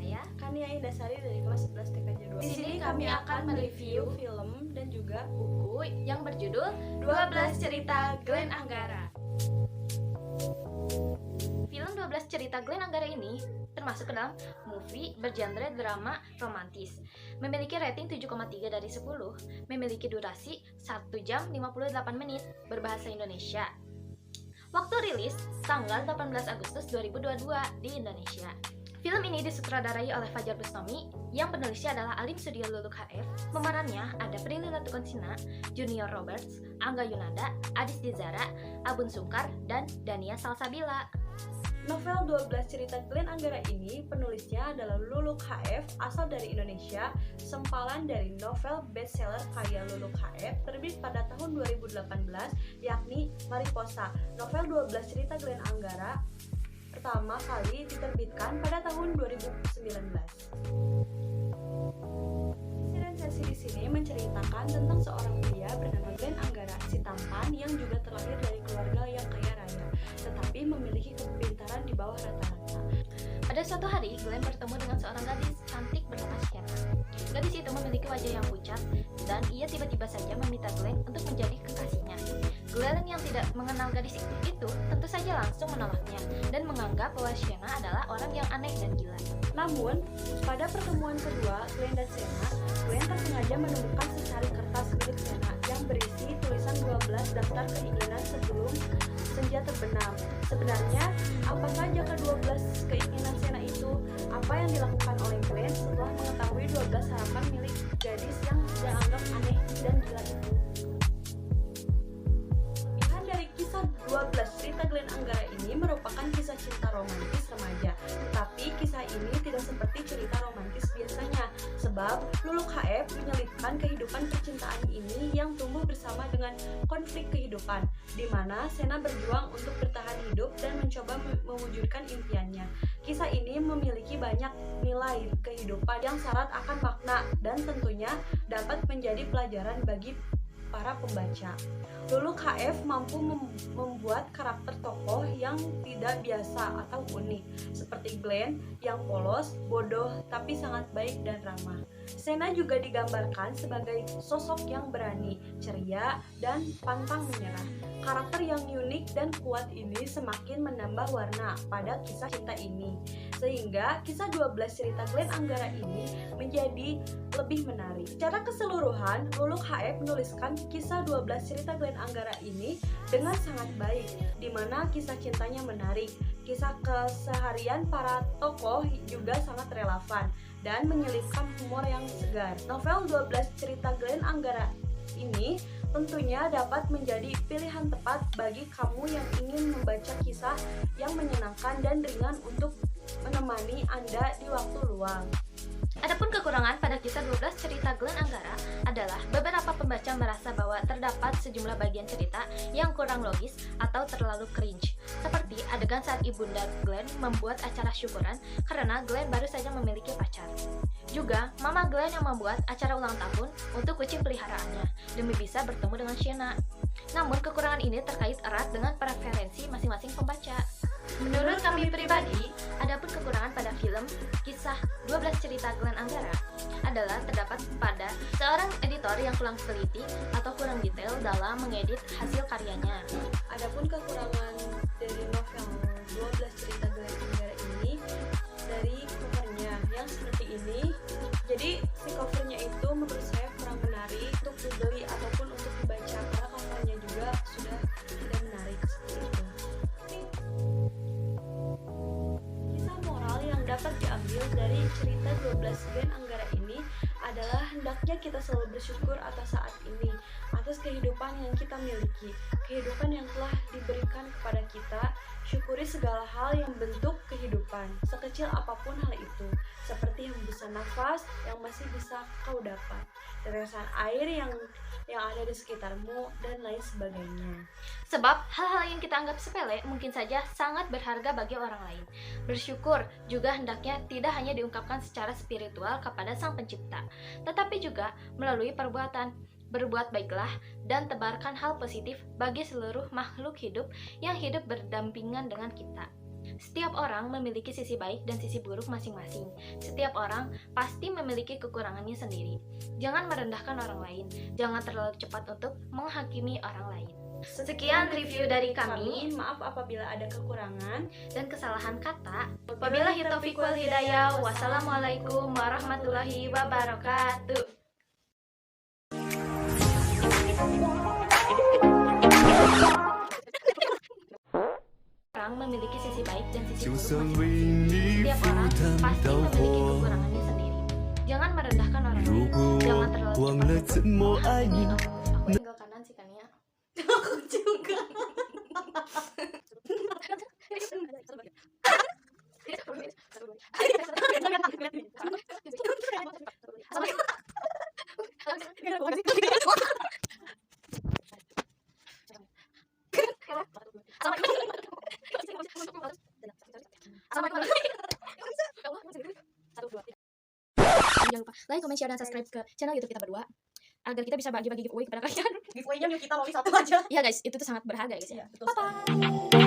saya Kania Indasari dari kelas 11 TKJ 2. Di sini kami akan mereview film dan juga buku yang berjudul 12 Cerita Glenn Anggara. Film 12 Cerita Glenn Anggara ini termasuk ke dalam movie bergenre drama romantis. Memiliki rating 7,3 dari 10, memiliki durasi 1 jam 58 menit, berbahasa Indonesia. Waktu rilis tanggal 18 Agustus 2022 di Indonesia. Film ini disutradarai oleh Fajar Bustami, yang penulisnya adalah Alim Studio Luluk HF. Pemerannya ada Prilly Latuconsina, Junior Roberts, Angga Yunanda, Adis Dizara, Abun Sungkar, dan Dania Salsabila. novel 12 Cerita Glenn Anggara ini penulisnya adalah Luluk HF, asal dari Indonesia, sempalan dari novel bestseller karya Luluk HF terbit pada tahun 2018, yakni Mariposa. Novel 12 Cerita Glenn Anggara pertama kali diterbitkan pada tahun 2019. Sesi di sini menceritakan tentang seorang pria bernama Glenn Anggara, si tampan yang juga terlahir dari keluarga yang kaya raya, tetapi memiliki kepintaran di bawah rata-rata. Pada suatu hari, Glenn bertemu dengan seorang gadis cantik bernama Sienna. Gadis itu memiliki wajah yang pucat, dan ia tiba-tiba saja meminta Glenn untuk menjadi kekasihnya. Glenn yang tidak mengenal gadis itu tentu saja langsung menolaknya dan menganggap bahwa Sienna adalah orang yang aneh dan gila. Namun, pada pertemuan kedua Glenn dan Sienna, Glenn tersengaja menemukan secari kertas milik Sienna yang berisi tulisan 12 daftar keinginan sebelum senja terbenam. Sebenarnya, apa saja ke-12 keinginan Sienna itu? Apa yang dilakukan oleh Glenn setelah mengetahui 12 harapan milik gadis yang dianggap aneh dan gila itu? 12 Cerita Glenn Anggara ini merupakan kisah cinta romantis remaja. Tetapi kisah ini tidak seperti cerita romantis biasanya, sebab Luluk HF menyelipkan kehidupan percintaan ini yang tumbuh bersama dengan konflik kehidupan, di mana Sienna berjuang untuk bertahan hidup dan mencoba mewujudkan impiannya. Kisah ini memiliki banyak nilai kehidupan yang syarat akan makna dan tentunya dapat menjadi pelajaran bagi para pembaca. Luluk HF mampu membuat karakter tokoh yang tidak biasa atau unik, seperti Glenn yang polos, bodoh, tapi sangat baik dan ramah. Sienna juga digambarkan sebagai sosok yang berani, ceria, dan pantang menyerah. Karakter yang unik dan kuat ini semakin menambah warna pada kisah cinta ini, sehingga kisah 12 Cerita Glenn Anggara ini menjadi lebih menarik. Secara keseluruhan, Luluk HF menuliskan kisah 12 Cerita Glenn Anggara ini dengan sangat baik, di mana kisah cintanya menarik, kisah keseharian para tokoh juga sangat relevan, dan menyelipkan humor yang segar. Novel 12 Cerita Glenn Anggara ini tentunya dapat menjadi pilihan tepat bagi kamu yang ingin membaca kisah yang menyenangkan dan ringan untuk menemani Anda di waktu luang. Adapun kekurangan pada kisah 12 Cerita Glenn Anggara adalah beberapa pembaca merasa bahwa terdapat sejumlah bagian cerita yang kurang logis atau terlalu cringe, seperti adegan saat ibunda Glenn membuat acara syukuran karena Glenn baru saja memiliki pacar. Juga, Mama Glenn yang membuat acara ulang tahun untuk kucing peliharaannya demi bisa bertemu dengan Sienna. Namun, kekurangan ini terkait erat dengan preferensi masing-masing pembaca. Menurut kami pribadi, adapun kekurangan pada film kisah 12 Cerita Glenn Anggara adalah terdapat pada seorang editor yang kurang teliti atau kurang detail dalam mengedit hasil karyanya. Adapun kekurangan dari novel 12 Cerita Glenn Anggara ini dari covernya yang seperti ini. Jadi si covernya itu menurut saya kurang menarik untuk dibeli ataupun untuk dibaca, karena covernya juga sudah tidak menarik seperti itu. Kisah moral yang dapat diambil dari cerita 12 Glenn Anggara ini adalah hendaknya kita selalu bersyukur atas saat ini, atas kehidupan yang kita miliki, kehidupan yang telah diberikan kepada kita. Syukuri segala hal yang bentuk kehidupan, sekecil apapun hal itu, seperti hembusan nafas yang masih bisa kau dapat, tetesan air yang ada di sekitarmu, dan lain sebagainya. Sebab hal-hal yang kita anggap sepele mungkin saja sangat berharga bagi orang lain. Bersyukur juga hendaknya tidak hanya diungkapkan secara spiritual kepada Sang Pencipta, tetapi juga melalui perbuatan. Berbuat baiklah dan tebarkan hal positif bagi seluruh makhluk hidup yang hidup berdampingan dengan kita. Setiap orang memiliki sisi baik dan sisi buruk masing-masing. Setiap orang pasti memiliki kekurangannya sendiri. Jangan merendahkan orang lain. Jangan terlalu cepat untuk menghakimi orang lain. Sekian review dari kami. Maaf apabila ada kekurangan Dan kesalahan kata. Wabillahi taufiq wal hidayah. Wassalamualaikum warahmatullahi wabarakatuh. Orang memiliki sisi baik dan sisi 就 buruk 算 masing-masing. 为你 Setiap 赴 orang 汤 pasti 蹈 memiliki 火， kekurangannya sendiri. Jangan merendahkan orang 如 lain. 果 Jangan 我 terlalu 忘 cepat 了 untuk 怎么爱 menghakimi 你。 orang lain. Aku tinggal kanan sih Kania. aku juga Jangan lupa like, comment, share, dan subscribe ke channel YouTube kita berdua agar kita bisa bagi-bagi giveaway kepada kalian. giveaway-nya kita mau satu aja. Ya guys, itu tuh sangat berharga guys ya. Betul sekali.